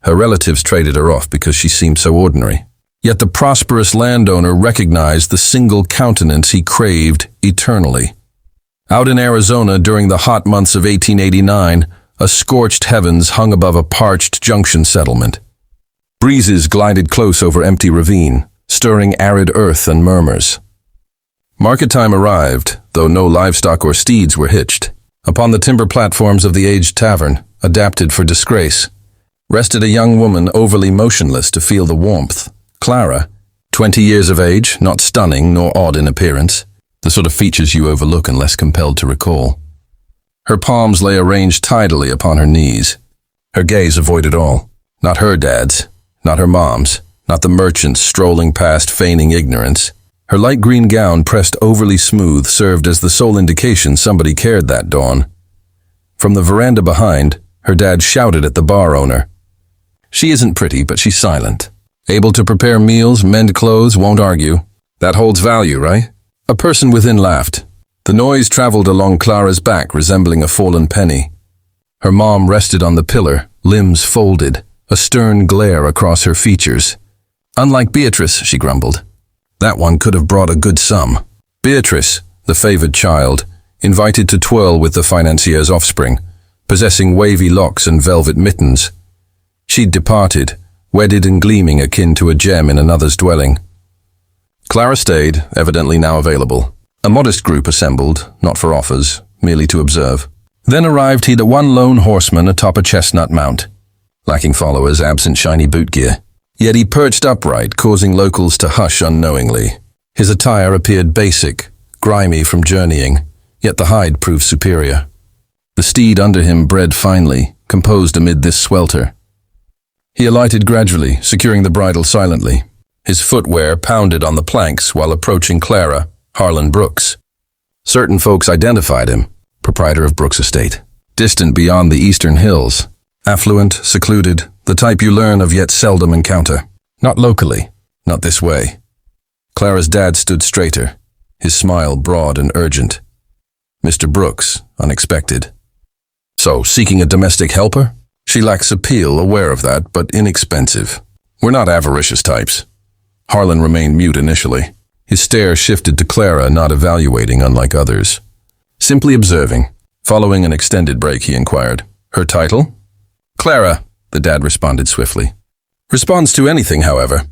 Her relatives traded her off because she seemed so ordinary. Yet the prosperous landowner recognized the single countenance he craved eternally. Out in Arizona during the hot months of 1889, a scorched heavens hung above a parched junction settlement. Breezes glided close over empty ravine, stirring arid earth and murmurs. Market time arrived, though no livestock or steeds were hitched. Upon the timber platforms of the aged tavern, adapted for disgrace, rested a young woman overly motionless to feel the warmth. Clara, 20 years of age, not stunning nor odd in appearance, the sort of features you overlook unless compelled to recall. Her palms lay arranged tidily upon her knees. Her gaze avoided all. Not her dad's, not her mom's, not the merchants strolling past feigning ignorance. Her light green gown pressed overly smooth served as the sole indication somebody cared that dawn. From the veranda behind, her dad shouted at the bar owner. She isn't pretty, but she's silent. Able to prepare meals, mend clothes, won't argue. That holds value, right? A person within laughed. The noise traveled along Clara's back, resembling a fallen penny. Her mom rested on the pillar, limbs folded, a stern glare across her features. Unlike Beatrice, she grumbled. That one could have brought a good sum. Beatrice, the favored child, invited to twirl with the financier's offspring, possessing wavy locks and velvet mittens. She'd departed, wedded and gleaming akin to a gem in another's dwelling. Clara stayed, evidently now available. A modest group assembled, not for offers, merely to observe. Then arrived he, the one lone horseman atop a chestnut mount, lacking followers, absent shiny boot gear. Yet he perched upright, causing locals to hush unknowingly. His attire appeared basic, grimy from journeying, yet the hide proved superior. The steed under him bred finely, composed amid this swelter. He alighted gradually, securing the bridle silently. His footwear pounded on the planks while approaching Clara, Harlan Brooks. Certain folks identified him, proprietor of Brooks Estate. Distant beyond the eastern hills, affluent, secluded, the type you learn of yet seldom encounter. Not locally, not this way. Clara's dad stood straighter, his smile broad and urgent. Mr. Brooks, unexpected. So, seeking a domestic helper? She lacks appeal, aware of that, but inexpensive. We're not avaricious types. Harlan remained mute initially. His stare shifted to Clara, not evaluating unlike others. Simply observing. Following an extended break, he inquired. Her title? Clara, the dad responded swiftly. Responds to anything, however.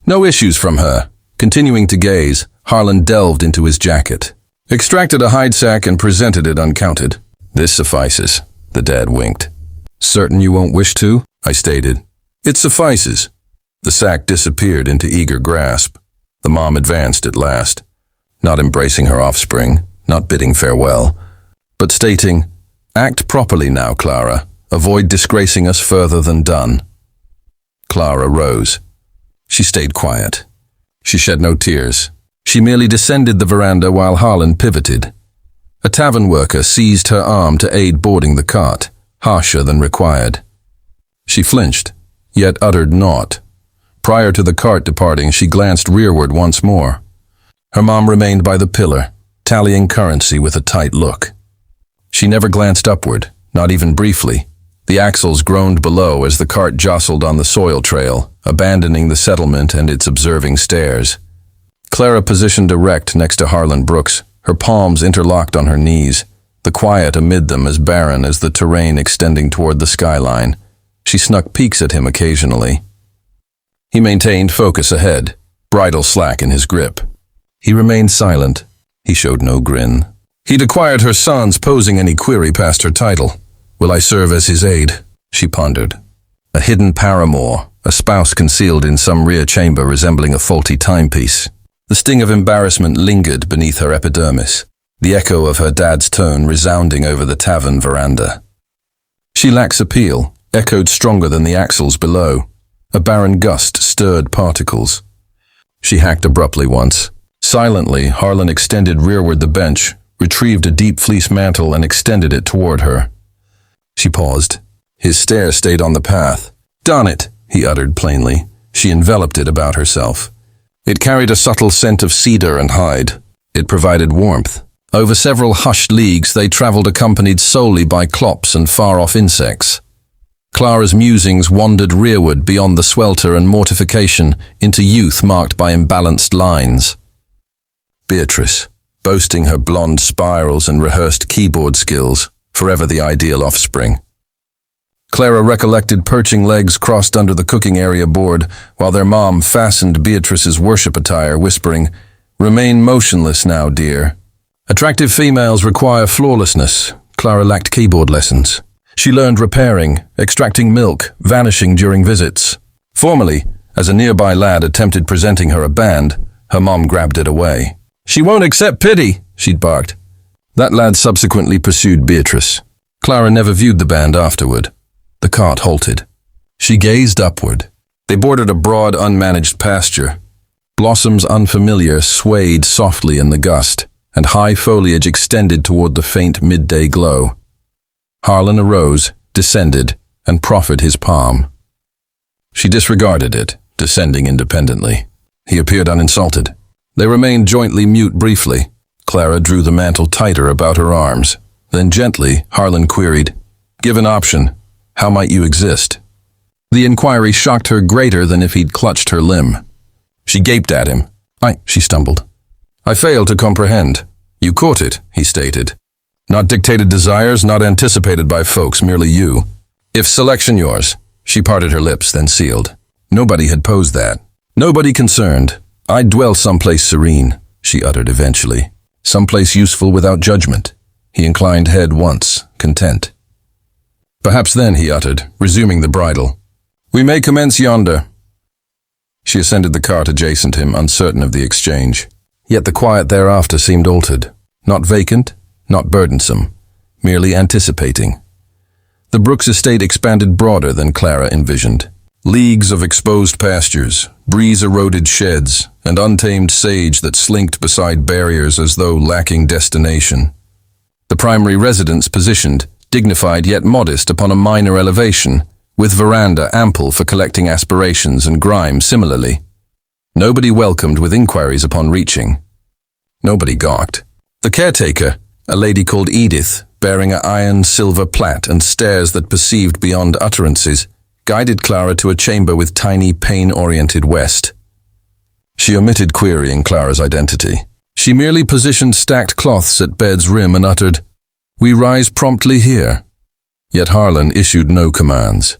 No issues from her. Continuing to gaze, Harlan delved into his jacket. Extracted a hide sack and presented it uncounted. This suffices, the dad winked. Certain you won't wish to? I stated. It suffices. The sack disappeared into eager grasp. The mom advanced at last, not embracing her offspring, not bidding farewell, but stating, act properly now, Clara. Avoid disgracing us further than done. Clara rose. She stayed quiet. She shed no tears. She merely descended the veranda while Harlan pivoted. A tavern worker seized her arm to aid boarding the cart, harsher than required. She flinched, yet uttered naught. Prior to the cart departing, she glanced rearward once more. Her mom remained by the pillar, tallying currency with a tight look. She never glanced upward, not even briefly. The axles groaned below as the cart jostled on the soil trail, abandoning the settlement and its observing stares. Clara positioned erect next to Harlan Brooks, her palms interlocked on her knees, the quiet amid them as barren as the terrain extending toward the skyline. She snuck peeks at him occasionally. He maintained focus ahead, bridle slack in his grip. He remained silent. He showed no grin. He'd acquired her sons, posing any query past her title. Will I serve as his aide? She pondered. A hidden paramour, a spouse concealed in some rear chamber resembling a faulty timepiece. The sting of embarrassment lingered beneath her epidermis, the echo of her dad's tone resounding over the tavern veranda. She lacks appeal, echoed stronger than the axles below. A barren gust stirred particles. She hacked abruptly once. Silently, Harlan extended rearward the bench, retrieved a deep fleece mantle and extended it toward her. She paused. His stare stayed on the path. "Darn it," he uttered plainly. She enveloped it about herself. It carried a subtle scent of cedar and hide. It provided warmth. Over several hushed leagues they traveled accompanied solely by clops and far-off insects. Clara's musings wandered rearward beyond the swelter and mortification into youth marked by imbalanced lines. Beatrice, boasting her blonde spirals and rehearsed keyboard skills, forever the ideal offspring. Clara recollected perching legs crossed under the cooking area board while their mom fastened Beatrice's worship attire, whispering, "Remain motionless now, dear." Attractive females require flawlessness. Clara lacked keyboard lessons. She learned repairing, extracting milk, vanishing during visits. Formally, as a nearby lad attempted presenting her a band, her mom grabbed it away. "She won't accept pity," she'd barked. That lad subsequently pursued Beatrice. Clara never viewed the band afterward. The cart halted. She gazed upward. They bordered a broad, unmanaged pasture. Blossoms unfamiliar swayed softly in the gust, and high foliage extended toward the faint midday glow. Harlan arose, descended, and proffered his palm. She disregarded it, descending independently. He appeared uninsulted. They remained jointly mute briefly. Clara drew the mantle tighter about her arms. Then gently, Harlan queried, "Give an option. How might you exist?" The inquiry shocked her greater than if he'd clutched her limb. She gaped at him. She stumbled. "I fail to comprehend." "You caught it," he stated. "Not dictated desires, not anticipated by folks, merely you. If selection yours." She parted her lips, then sealed. Nobody had posed that. Nobody concerned. "I'd dwell someplace serene," she uttered eventually. "Someplace useful without judgment." He inclined head once, content. "Perhaps then," he uttered, resuming the bridle. "We may commence yonder." She ascended the cart adjacent him, uncertain of the exchange. Yet the quiet thereafter seemed altered. Not vacant, not burdensome, merely anticipating. The Brooks estate expanded broader than Clara envisioned. Leagues of exposed pastures, breeze-eroded sheds, and untamed sage that slinked beside barriers as though lacking destination. The primary residence positioned, dignified yet modest upon a minor elevation, with veranda ample for collecting aspirations and grime similarly. Nobody welcomed with inquiries upon reaching. Nobody gawked. The caretaker, a lady called Edith, bearing an iron silver plait and stares that perceived beyond utterances, guided Clara to a chamber with tiny pain-oriented west. She omitted querying Clara's identity. She merely positioned stacked cloths at bed's rim and uttered, "We rise promptly here." Yet Harlan issued no commands.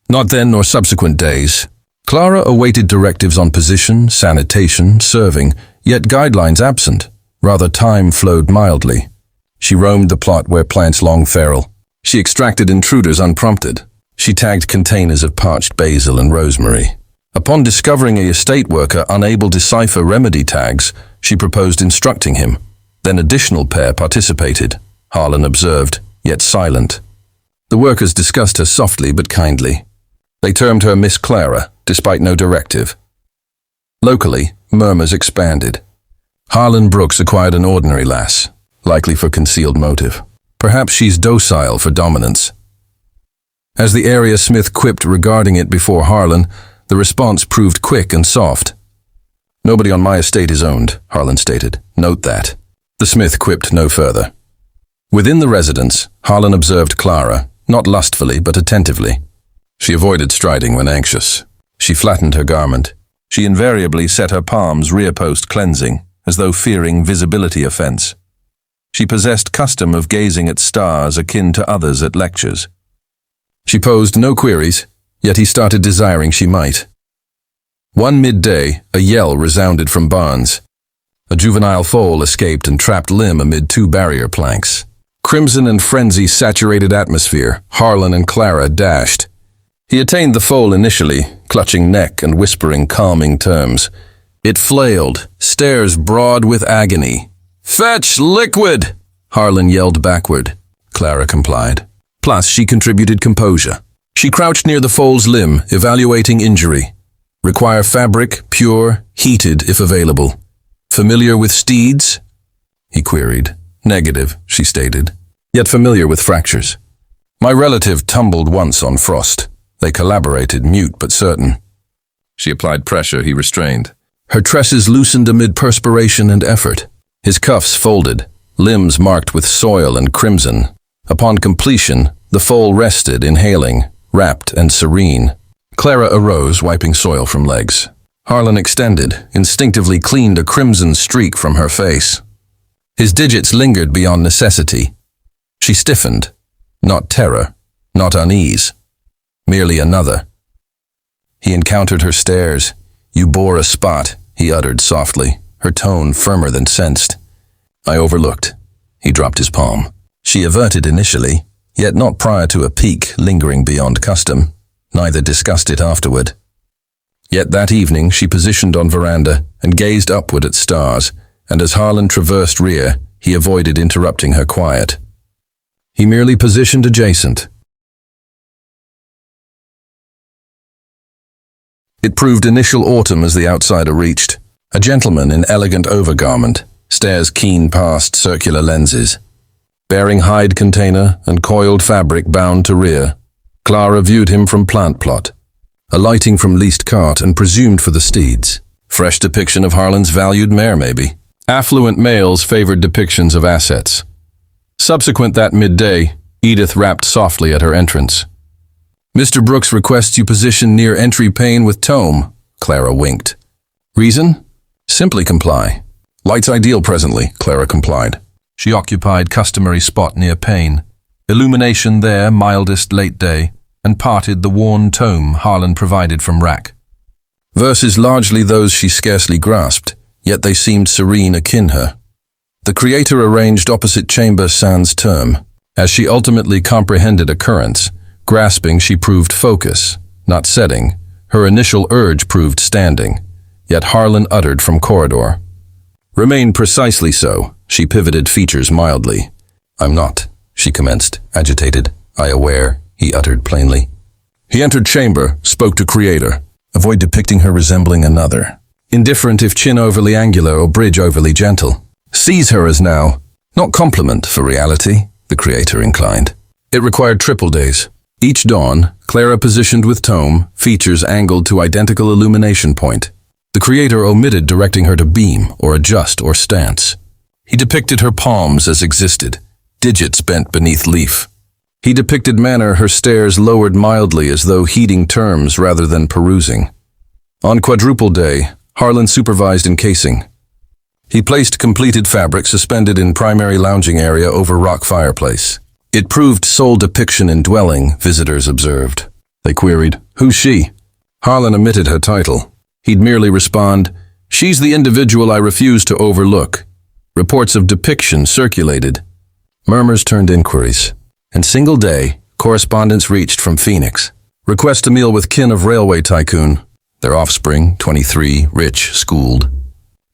Not then nor subsequent days. Clara awaited directives on position, sanitation, serving, yet guidelines absent. Rather, time flowed mildly. She roamed the plot where plants long feral. She extracted intruders unprompted. She tagged containers of parched basil and rosemary. Upon discovering a estate worker unable to decipher remedy tags, she proposed instructing him. Then additional pair participated. Harlan observed, yet silent. The workers discussed her softly but kindly. They termed her Miss Clara, despite no directive. Locally, murmurs expanded. Harlan Brooks acquired an ordinary lass, likely for concealed motive. Perhaps she's docile for dominance. As the area smith quipped regarding it before Harlan, the response proved quick and soft. "Nobody on my estate is owned," Harlan stated. "Note that." The smith quipped no further. Within the residence, Harlan observed Clara, not lustfully but attentively. She avoided striding when anxious. She flattened her garment. She invariably set her palms rear post cleansing, as though fearing visibility offense. She possessed custom of gazing at stars akin to others at lectures. She posed no queries, yet he started desiring she might. One midday, a yell resounded from barns. A juvenile foal escaped and trapped limb amid two barrier planks. Crimson and frenzy saturated atmosphere. Harlan and Clara dashed. He attained the foal initially, clutching neck and whispering calming terms. It flailed, stares broad with agony. "Fetch liquid!" Harlan yelled backward. Clara complied. Plus, she contributed composure. She crouched near the foal's limb, evaluating injury. "Require fabric, pure, heated if available. Familiar with steeds?" he queried. "Negative," she stated, "yet familiar with fractures. My relative tumbled once on frost. They collaborated, mute but certain." She applied pressure he restrained. Her tresses loosened amid perspiration and effort. His cuffs folded, limbs marked with soil and crimson. Upon completion, the foal rested, inhaling, rapt and serene. Clara arose, wiping soil from legs. Harlan extended, instinctively cleaned a crimson streak from her face. His digits lingered beyond necessity. She stiffened. Not terror, not unease. Merely another. He encountered her stares. "You bore a spot," he uttered softly, her tone firmer than sensed. "I overlooked." He dropped his palm. She averted initially, yet not prior to a peak lingering beyond custom. Neither discussed it afterward. Yet that evening she positioned on veranda and gazed upward at stars, and as Harlan traversed rear, he avoided interrupting her quiet. He merely positioned adjacent. It proved initial autumn as the outsider reached. A gentleman in elegant overgarment stares keen past circular lenses. Bearing hide container and coiled fabric bound to rear, Clara viewed him from Plain.What, alighting from leased cart and presumed for the steeds. Fresh depiction of Harlan's valued mare, maybe. Affluent males favored depictions of assets. Subsequent that midday, Edith rapped softly at her entrance. "Mr. Brooks requests you position near entry pane with tome," Clara winked. "Reason? Simply comply." "Light's ideal presently," Clara complied. She occupied customary spot near pane. Illumination there mildest late day, and parted the worn tome Harlan provided from rack. Verses largely those she scarcely grasped, yet they seemed serene akin her. The creator arranged opposite chamber sans terme. As she ultimately comprehended occurrence, grasping she proved focus, not setting. Her initial urge proved standing, yet Harlan uttered from corridor. "Remain precisely so," she pivoted features mildly. "I'm not," she commenced, agitated. "I aware," he uttered plainly. He entered chamber, spoke to creator. "Avoid depicting her resembling another. Indifferent if chin overly angular or bridge overly gentle. Seize her as now, not compliment for reality," the creator inclined. It required triple days. Each dawn, Clara positioned with tome, features angled to identical illumination point. The creator omitted directing her to beam or adjust or stance. He depicted her palms as existed, digits bent beneath leaf. He depicted manner her stares lowered mildly as though heeding terms rather than perusing. On quadruple day, Harlan supervised encasing. He placed completed fabric suspended in primary lounging area over rock fireplace. It proved sole depiction in dwelling, visitors observed. They queried, "Who's she?" Harlan omitted her title. He'd merely respond, "She's the individual I refuse to overlook." Reports of depiction circulated. Murmurs turned inquiries. In single day, correspondence reached from Phoenix. Request a meal with kin of railway tycoon. Their offspring, 23, rich, schooled.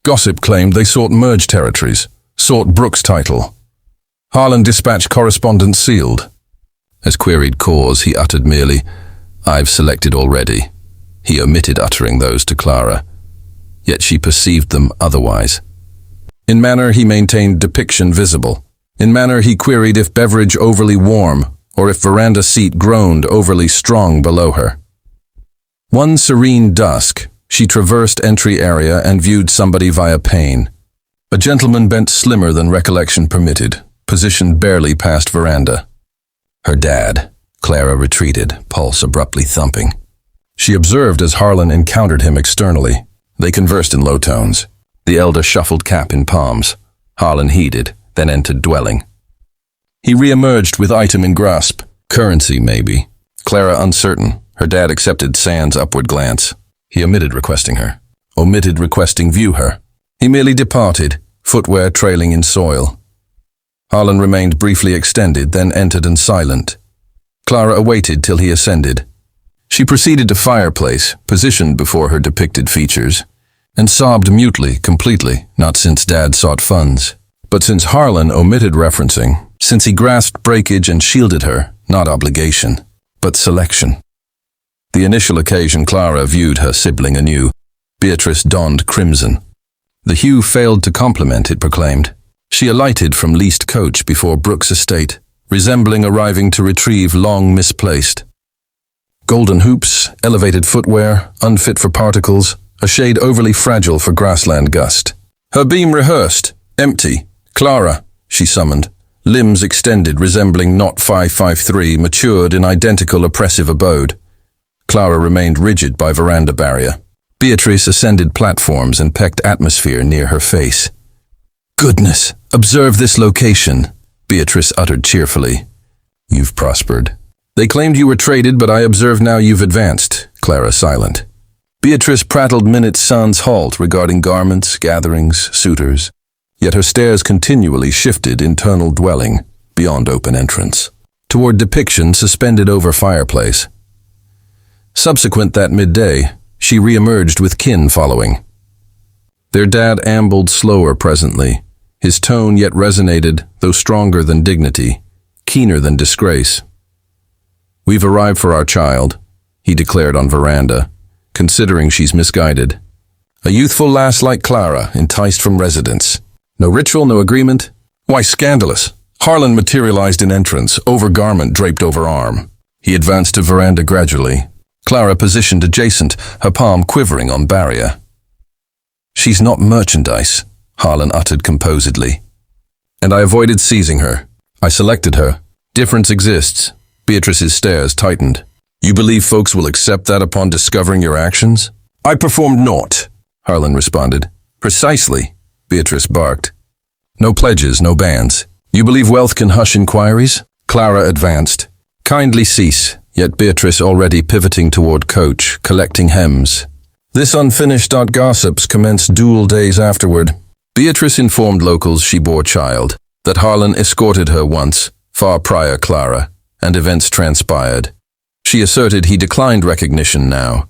Gossip claimed they sought merged territories, sought Brooks' title. Harlan dispatched correspondence sealed. As queried cause, he uttered merely, "I've selected already." He omitted uttering those to Clara, yet she perceived them otherwise. In manner he maintained depiction visible. In manner he queried if beverage overly warm, or if veranda seat groaned overly strong below her. One serene dusk, she traversed entry area and viewed somebody via pane. A gentleman bent slimmer than recollection permitted, positioned barely past veranda. Her dad. Clara retreated, pulse abruptly thumping. She observed as Harlan encountered him externally. They conversed in low tones. The elder shuffled cap in palms. Harlan heeded, then entered dwelling. He re-emerged with item in grasp. Currency, maybe. Clara uncertain. Her dad accepted sans upward glance. He omitted requesting her. Omitted requesting view her. He merely departed, footwear trailing in soil. Harlan remained briefly extended, then entered and silent. Clara awaited till he ascended. She proceeded to fireplace, positioned before her depicted features, and sobbed mutely, completely, not since Dad sought funds, but since Harlan omitted referencing, since he grasped breakage and shielded her, not obligation, but selection. The initial occasion Clara viewed her sibling anew. Beatrice donned crimson. The hue failed to complement, it proclaimed. She alighted from leased coach before Brooks' estate, resembling arriving to retrieve long misplaced. Golden hoops, elevated footwear, unfit for particles, a shade overly fragile for grassland gust. Her beam rehearsed, empty. "Clara," she summoned. limbs extended resembling Knot 553, matured in identical oppressive abode. Clara remained rigid by veranda barrier. Beatrice ascended platforms and pecked atmosphere near her face. "Goodness, observe this location," Beatrice uttered cheerfully. "You've prospered." "They claimed you were traded, but I observe now you've advanced," Clara silent. Beatrice prattled minutes sans halt regarding garments, gatherings, suitors. Yet her stares continually shifted internal dwelling, beyond open entrance, toward depiction suspended over fireplace. Subsequent that midday, she re-emerged with kin following. Their dad ambled slower presently. His tone yet resonated, though stronger than dignity, keener than disgrace. "We've arrived for our child," he declared on veranda, considering she's misguided. "A youthful lass like Clara, enticed from residence. No ritual, no agreement? Why, scandalous." Harlan materialized in entrance, overgarment draped over arm. He advanced to veranda gradually. Clara positioned adjacent, her palm quivering on barrier. "She's not merchandise," Harlan uttered composedly. "And I avoided seizing her. I selected her. Difference exists." Beatrice's stares tightened. "You believe folks will accept that upon discovering your actions?" "I performed naught," Harlan responded. "Precisely," Beatrice barked. "No pledges, no bans. You believe wealth can hush inquiries?" Clara advanced. "Kindly cease," yet Beatrice already pivoting toward Coach, collecting hems. This unfinished gossips commenced dual days afterward. Beatrice informed locals she bore child, that Harlan escorted her once, far prior Clara, and events transpired. She asserted he declined recognition now.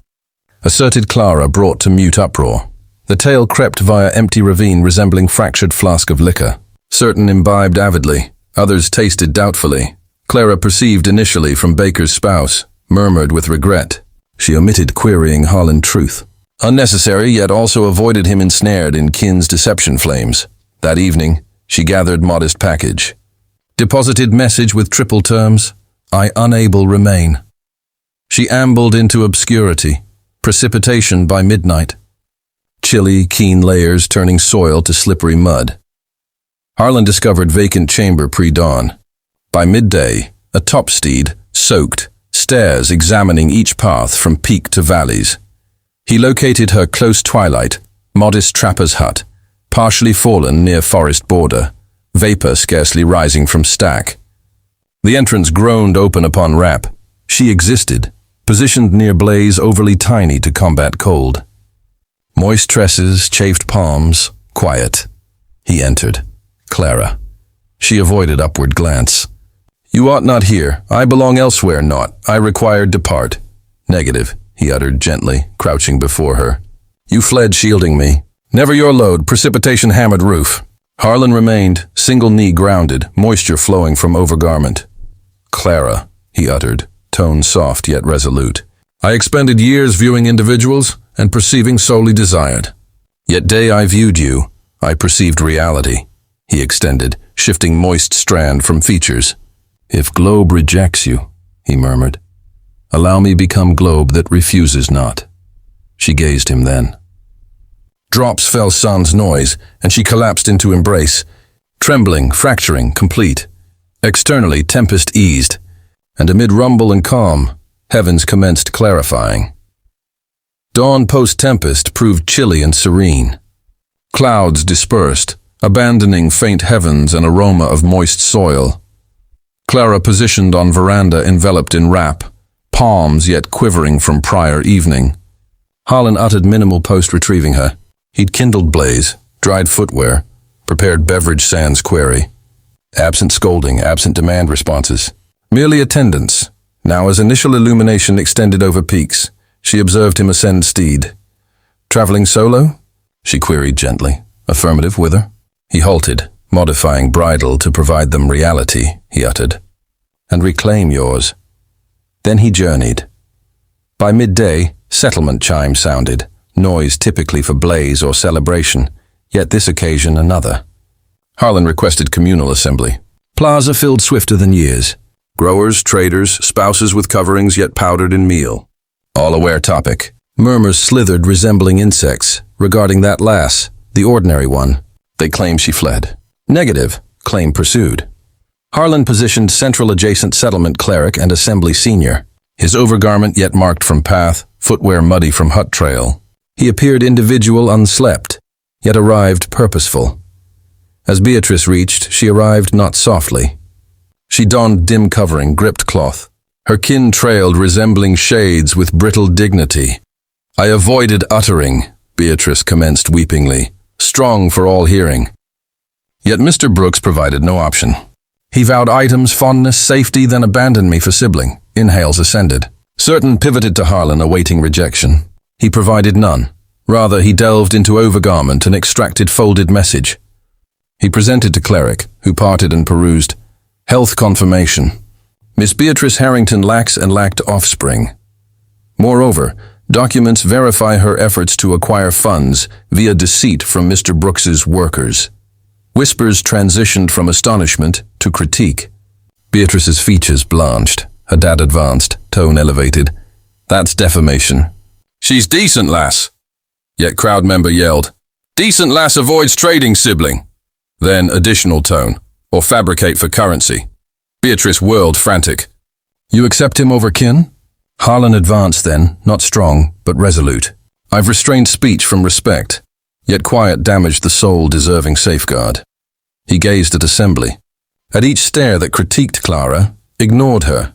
Asserted Clara brought to mute uproar. The tale crept via empty ravine resembling fractured flask of liquor. Certain imbibed avidly, others tasted doubtfully. Clara perceived initially from Baker's spouse, murmured with regret. She omitted querying Harlan truth. Unnecessary, yet also avoided him ensnared in kin's deception flames. That evening, she gathered modest package. Deposited message with triple terms, "I unable remain." She ambled into obscurity, precipitation by midnight. Chilly, keen layers turning soil to slippery mud. Harlan discovered vacant chamber pre-dawn. By midday, a topsteed, soaked, stares examining each path from peak to valleys. He located her close twilight, modest trapper's hut, partially fallen near forest border, vapor scarcely rising from stack. The entrance groaned open upon rap. She existed, positioned near blaze overly tiny to combat cold. Moist tresses, chafed palms, quiet. He entered. Clara. She avoided upward glance. "You ought not here. I belong elsewhere, not. I require depart." "Negative," he uttered gently, crouching before her. "You fled shielding me. Never your load, precipitation hammered roof." Harlan remained, single knee grounded, moisture flowing from overgarment. "Clara," he uttered, tone soft yet resolute. "I expended years viewing individuals and perceiving solely desired. Yet day I viewed you, I perceived reality," he extended, shifting moist strand from features. "If globe rejects you," he murmured, "allow me become globe that refuses not." She gazed him then. Drops fell sans noise, and she collapsed into embrace, trembling, fracturing, complete. Externally, tempest eased, and amid rumble and calm, heavens commenced clarifying. Dawn post-tempest proved chilly and serene. Clouds dispersed, abandoning faint heavens and aroma of moist soil. Clara positioned on veranda enveloped in wrap, palms yet quivering from prior evening. Harlan uttered minimal post-retrieving her. He'd kindled blaze, dried footwear, prepared beverage sans query. Absent scolding, absent demand responses. Merely attendance. Now as initial illumination extended over peaks, she observed him ascend steed. "Traveling solo?" she queried gently. "Affirmative, whither?" He halted, modifying bridle to provide them reality, he uttered. "And reclaim yours." Then he journeyed. By midday, settlement chimes sounded, noise typically for blaze or celebration, yet this occasion another. Harlan requested communal assembly. Plaza filled swifter than years. Growers, traders, spouses with coverings yet powdered in meal. All aware topic. Murmurs slithered resembling insects regarding that lass, the ordinary one. They claim she fled. Negative, claim pursued. Harlan positioned central adjacent settlement cleric and assembly senior, his overgarment yet marked from path, footwear muddy from hut trail. He appeared individual unslept, yet arrived purposeful. As Beatrice reached, she arrived not softly. She donned dim covering, gripped cloth. Her kin trailed resembling shades with brittle dignity. "I avoided uttering," Beatrice commenced weepingly, strong for all hearing. Yet Mr. Brooks provided no option. He vowed items, fondness, safety, then abandoned me for sibling. Inhales ascended. Certain pivoted to Harlan, awaiting rejection. He provided none. Rather, he delved into overgarment and extracted folded message. He presented to cleric, who parted and perused. Health confirmation. Miss Beatrice Harrington lacks and lacked offspring. Moreover, documents verify her efforts to acquire funds via deceit from Mr. Brooks's workers. Whispers transitioned from astonishment to critique. Beatrice's features blanched. Her dad advanced, tone elevated. "That's defamation." "She's decent, lass." Yet crowd member yelled, "Decent lass avoids trading sibling." Then additional tone, "or fabricate for currency." Beatrice whirled, frantic. "You accept him over kin?" Harlan advanced then, not strong, but resolute. "I've restrained speech from respect, yet quiet damaged the soul-deserving safeguard." He gazed at assembly. At each stare that critiqued Clara, ignored her,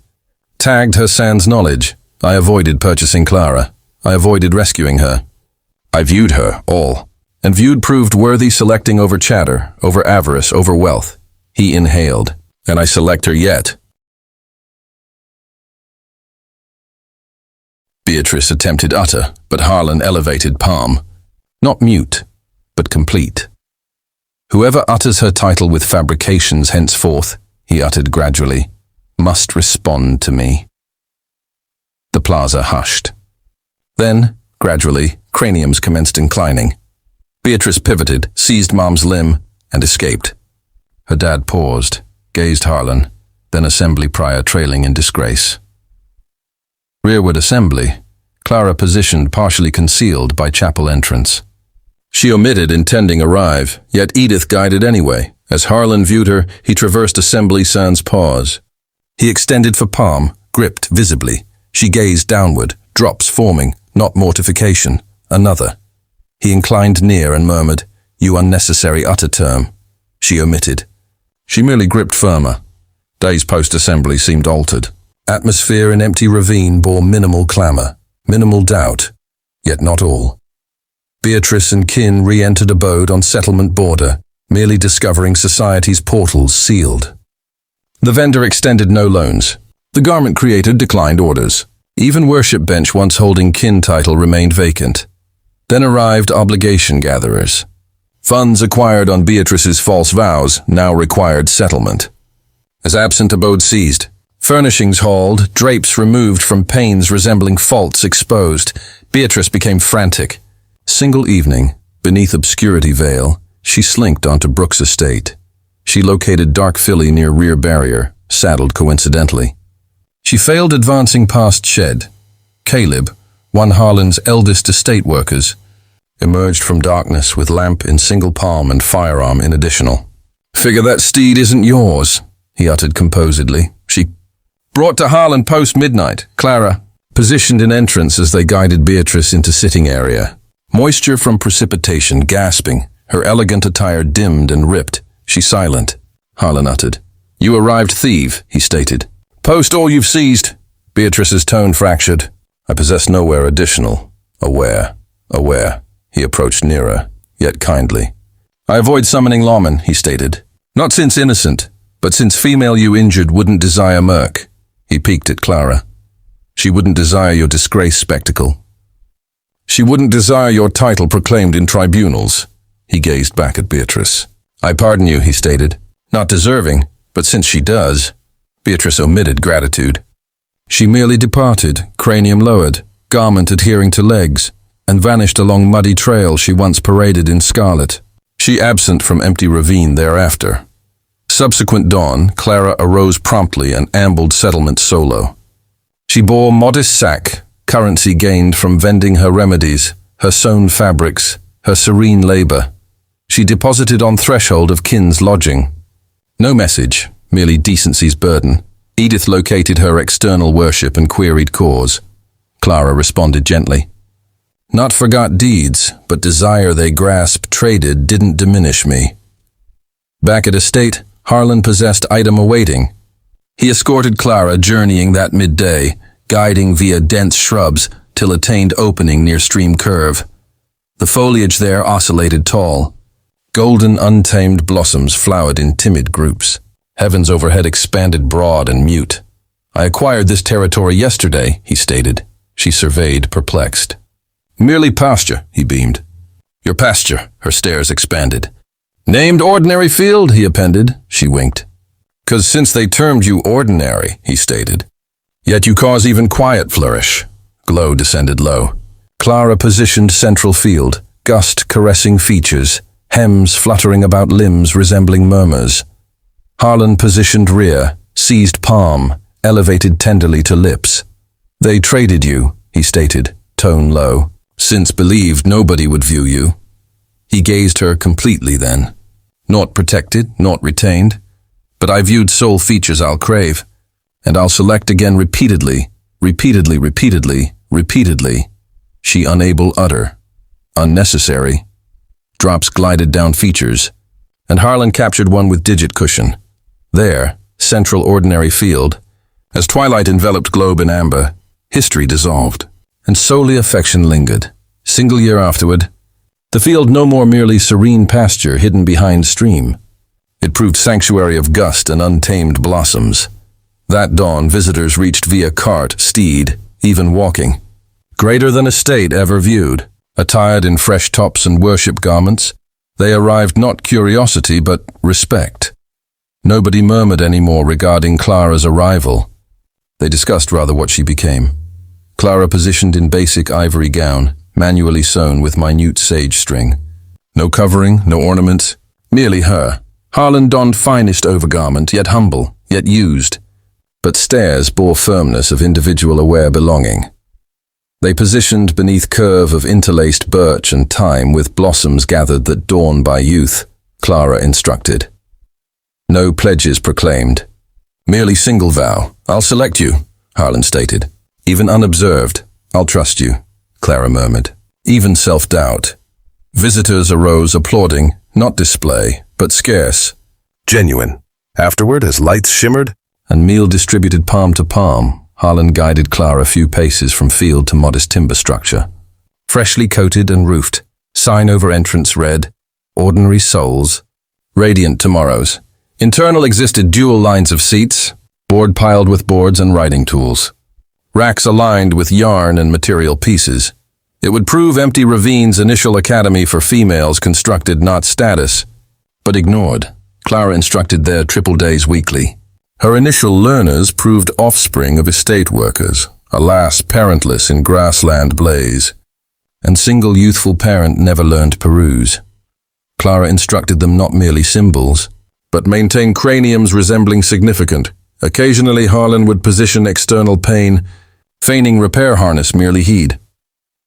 tagged her sans knowledge. I avoided purchasing Clara. I avoided rescuing her. I viewed her, all. And viewed proved worthy selecting over chatter, over avarice, over wealth. He inhaled. And I select her yet. Beatrice attempted utter, but Harlan elevated palm. Not mute, but complete. "Whoever utters her title with fabrications henceforth," he uttered gradually, "must respond to me." The plaza hushed. Then, gradually, craniums commenced inclining. Beatrice pivoted, seized Mom's limb, and escaped. Her dad paused, gazed Harlan, then assembly prior trailing in disgrace. Rearward assembly, Clara positioned partially concealed by chapel entrance. She omitted intending arrive, yet Edith guided anyway. As Harlan viewed her, he traversed assembly sans pause. He extended for palm, gripped visibly. She gazed downward, drops forming, not mortification, another. He inclined near and murmured, "You unnecessary utter term." She omitted. She merely gripped firmer. Days post-assembly seemed altered. Atmosphere in empty ravine bore minimal clamor, minimal doubt, yet not all. Beatrice and kin re-entered abode on settlement border, merely discovering society's portals sealed. The vendor extended no loans. The garment creator declined orders. Even worship bench once holding kin title remained vacant. Then arrived obligation gatherers. Funds acquired on Beatrice's false vows now required settlement. As absent abode seized, furnishings hauled, drapes removed from panes resembling faults exposed, Beatrice became frantic. Single evening, beneath obscurity veil, she slinked onto Brooks' estate. She located dark filly near rear barrier, saddled coincidentally. She failed advancing past shed. Caleb, one Harlan's eldest estate workers, emerged from darkness with lamp in single palm and firearm in additional. "Figure that steed isn't yours," he uttered composedly. "She brought to Harlan post-midnight. Clara," positioned in entrance as they guided Beatrice into sitting area. Moisture from precipitation, gasping, her elegant attire dimmed and ripped. She silent. Harlan uttered. "You arrived thief," he stated. "Post all you've seized." Beatrice's tone fractured. "I possess nowhere additional." Aware. He approached nearer, yet kindly. "I avoid summoning lawmen," he stated. "Not since innocent, but since female you injured wouldn't desire murk." He peeked at Clara. "She wouldn't desire your disgrace spectacle. She wouldn't desire your title proclaimed in tribunals." He gazed back at Beatrice. "I pardon you," he stated. "Not deserving, but since she does." Beatrice omitted gratitude. She merely departed, cranium lowered, garment adhering to legs, and vanished along muddy trail she once paraded in scarlet. She absent from empty ravine thereafter. Subsequent dawn, Clara arose promptly and ambled settlement solo. She bore modest sack, currency gained from vending her remedies, her sewn fabrics, her serene labor. She deposited on threshold of kin's lodging. No message, merely decency's burden. Edith located her external worship and queried cause. Clara responded gently. Not forgot deeds, but desire they grasp traded didn't diminish me. Back at estate, Harlan possessed item awaiting. He escorted Clara journeying that midday, guiding via dense shrubs till attained opening near stream curve. The foliage there oscillated tall. Golden untamed blossoms flowered in timid groups. Heavens overhead expanded broad and mute. I acquired this territory yesterday, he stated. She surveyed, perplexed. Merely pasture, he beamed. Your pasture, her stares expanded. Named ordinary field, he appended. She winked. 'Cause since they termed you ordinary, he stated. Yet you cause even quiet flourish. Glow descended low. Clara positioned central field, gust caressing features, hems fluttering about limbs resembling murmurs. Harlan positioned rear, seized palm, elevated tenderly to lips. They traded you, he stated, tone low, since believed nobody would view you. He gazed her completely then. Naught protected, naught retained, but I viewed soul features I'll crave, and I'll select again repeatedly, repeatedly. She unable utter. Unnecessary. Drops glided down features, and Harlan captured one with digit cushion. There, central ordinary field, as twilight enveloped globe in amber, history dissolved, and solely affection lingered. Single year afterward, the field no more merely serene pasture hidden behind stream. It proved sanctuary of gust and untamed blossoms. That dawn, visitors reached via cart, steed, even walking. Greater than estate ever viewed, attired in fresh tops and worship garments, they arrived not curiosity but respect. Nobody murmured any more regarding Clara's arrival. They discussed rather what she became. Clara positioned in basic ivory gown, manually sewn with minute sage string. No covering, no ornaments, merely her. Harlan donned finest overgarment, yet humble, yet used. But stares bore firmness of individual aware belonging. They positioned beneath curve of interlaced birch and thyme with blossoms gathered that dawn by youth, Clara instructed. No pledges proclaimed. Merely single vow. I'll select you, Harlan stated. Even unobserved, I'll trust you, Clara murmured. Even self-doubt. Visitors arose applauding, not display, but scarce. Genuine. Afterward, as lights shimmered, and meal distributed palm to palm, Harlan guided Clara a few paces from field to modest timber structure. Freshly coated and roofed, sign over entrance read, ordinary souls, radiant tomorrows. Internal existed dual lines of seats, board piled with boards and writing tools. Racks aligned with yarn and material pieces. It would prove Empty Ravine's initial academy for females constructed not status, but ignored. Clara instructed there triple days weekly. Her initial learners proved offspring of estate workers, alas parentless in grassland blaze, and single youthful parent never learned peruse. Clara instructed them not merely symbols, but maintain craniums resembling significant. Occasionally Harlan would position external pain, feigning repair harness merely heed.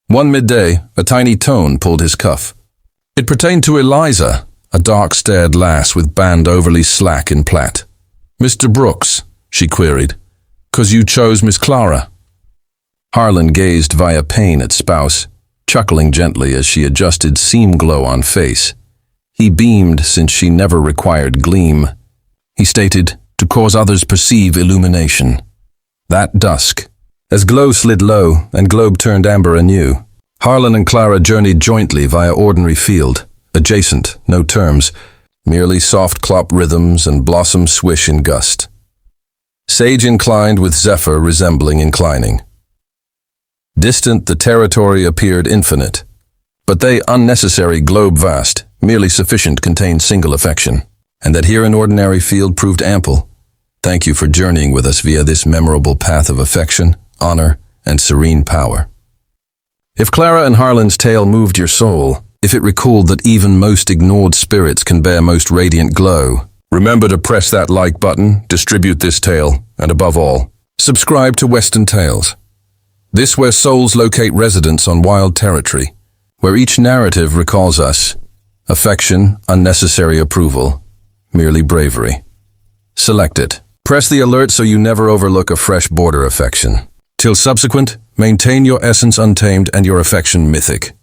One midday, a tiny tone pulled his cuff. It pertained to Eliza, a dark-stared lass with band overly slack in plait. Mr. Brooks, she queried, "'cause you chose Miss Clara." Harlan gazed via pain at spouse, chuckling gently as she adjusted seam glow on face. He beamed since she never required gleam. He stated, to cause others perceive illumination. That dusk, as glow slid low and globe turned amber anew, Harlan and Clara journeyed jointly via ordinary field, adjacent, no terms, merely soft clop rhythms and blossom swish in gust. Sage inclined with zephyr resembling inclining. Distant the territory appeared infinite, but they unnecessary globe vast, merely sufficient contained single affection, and that here an ordinary field proved ample. Thank you for journeying with us via this memorable path of affection, honor, and serene power. If Clara and Harlan's tale moved your soul, if it recalled that even most ignored spirits can bear most radiant glow, remember to press that like button, distribute this tale, and above all, subscribe to Western Tales. This where souls locate residence on wild territory, where each narrative recalls us, affection, unnecessary approval, merely bravery. Select it. Press the alert so you never overlook a fresh border affection. Till subsequent, maintain your essence untamed and your affection mythic.